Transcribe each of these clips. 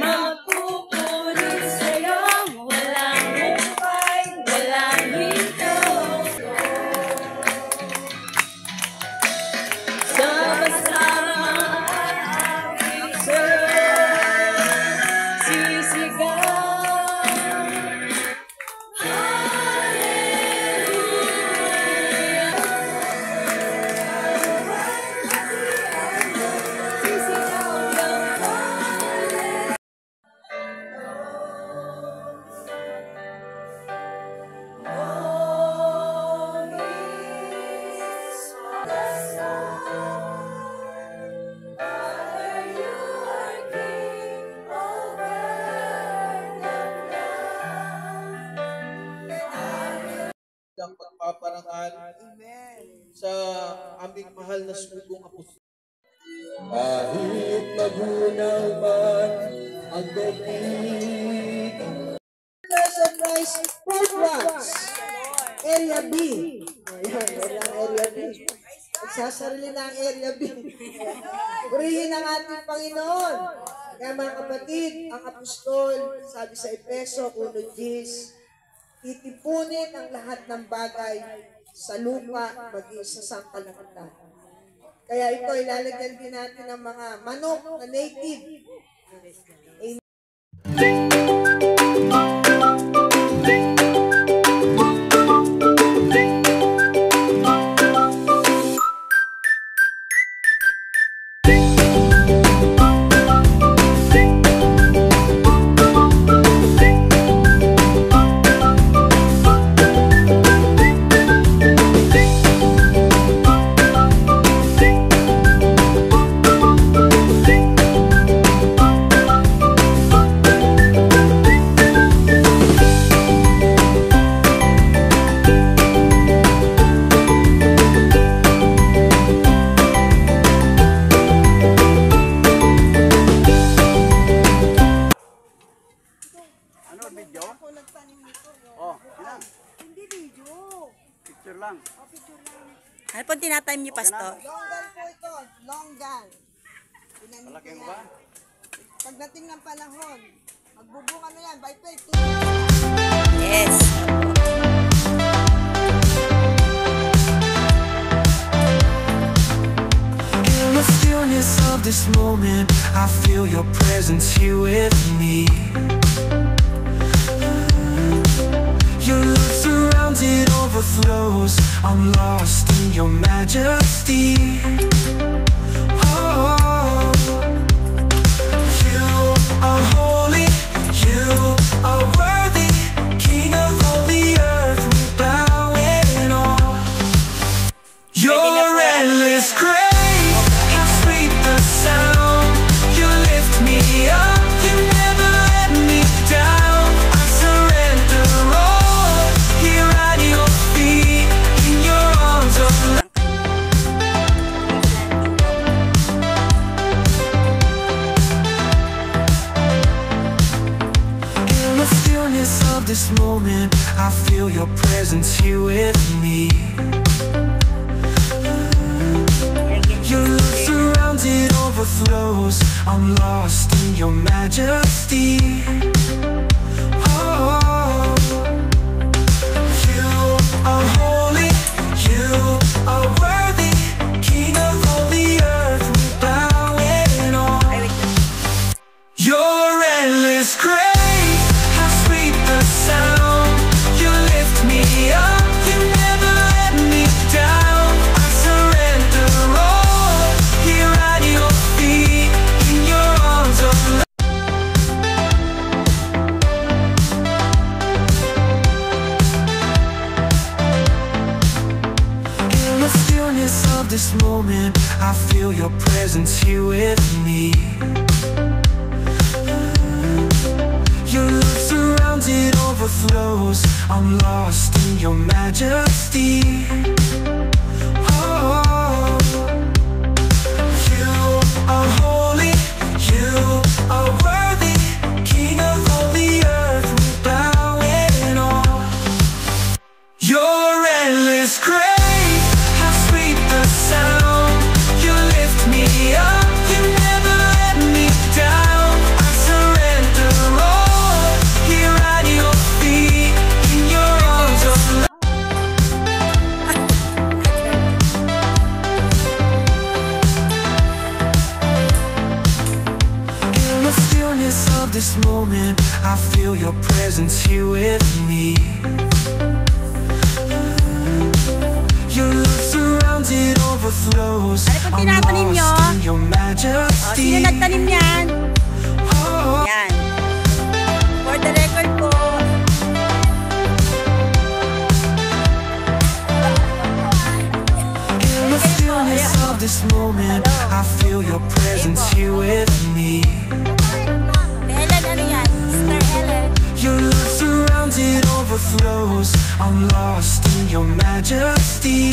Mapupunit sa'yong walang hukay, walang hinto. Sama-sama aking sisigaw. Ang pagpaparangal sa aming mahal na sugong apostol. Kahit magunaw man ang daigdig. Surprise food trucks. Area B. Ayan, Area B. Magsasarili na ang Area B. Purihin ang ating Panginoon. Kaya mga kapatid, ang apostol, sabi sa Efeso 1:10, itipunin ang lahat ng bagay sa lupa, maging sa sangkalakitan. Kaya ito, ilalagyan din natin ng mga manok na native. Ano pong tinatime niyo, Pastor? Longgan po ito. Longgan. Malaking ba? Pagdating ng panahon, magbubunga na yan. By faith. Yes. In the stillness of this moment, I feel your presence here with me. Your love surrounds, it overflows. I'm lost in your majesty. Oh, you are holy, you are worthy, King of all the earth, we bow in awe. Your endless grace, how sweet the sound. You lift me up, you never let me down. I surrender all, here at your feet, in your arms of love. In the stillness of this moment, I feel your presence here with me. Your love surrounds, it overflows. I'm lost in your majesty. Oh, you are holy, you are worthy, King of all the earth, we bow in awe. Your endless grace, how sweet the sound. You lift me up, you never let me down. I surrender all, here at your feet, in your arms of love. In the stillness of this moment, I feel your presence here with me. Your love surrounds, it overflows. I'm lost in your majesty. Oh, you are holy, you are worthy, King of all the earth, we bow in awe. Your endless grace, how sweet the sound. You lift me up, you never let me down. I surrender. this moment, I feel your presence here with me. Your love surrounded overflows. Ano pong tinatanim nyo? I'm lost in your O, majesty. sino nagtanim yan? Oh, Yan. For the record po. in the stillness of this moment, I feel your presence here with me. Helen, ano yan? Sister Helen. Your love surrounded overflows. I'm lost in your majesty.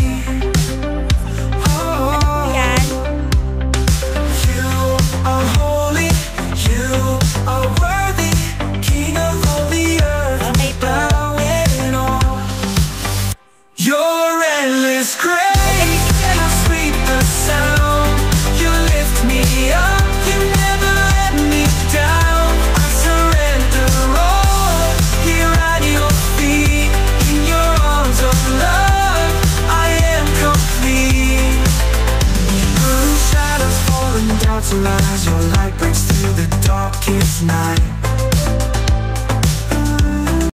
Oh, Yan. you are holy, you are worthy, King of all the earth. Okay po. Bowing all. Your endless grace, how sweet the sound. You lift me up, you never let me down. I surrender all, here at your feet. In your arms of love, I am complete. Through shadows falling down to rise, your light breaks through the darkest night.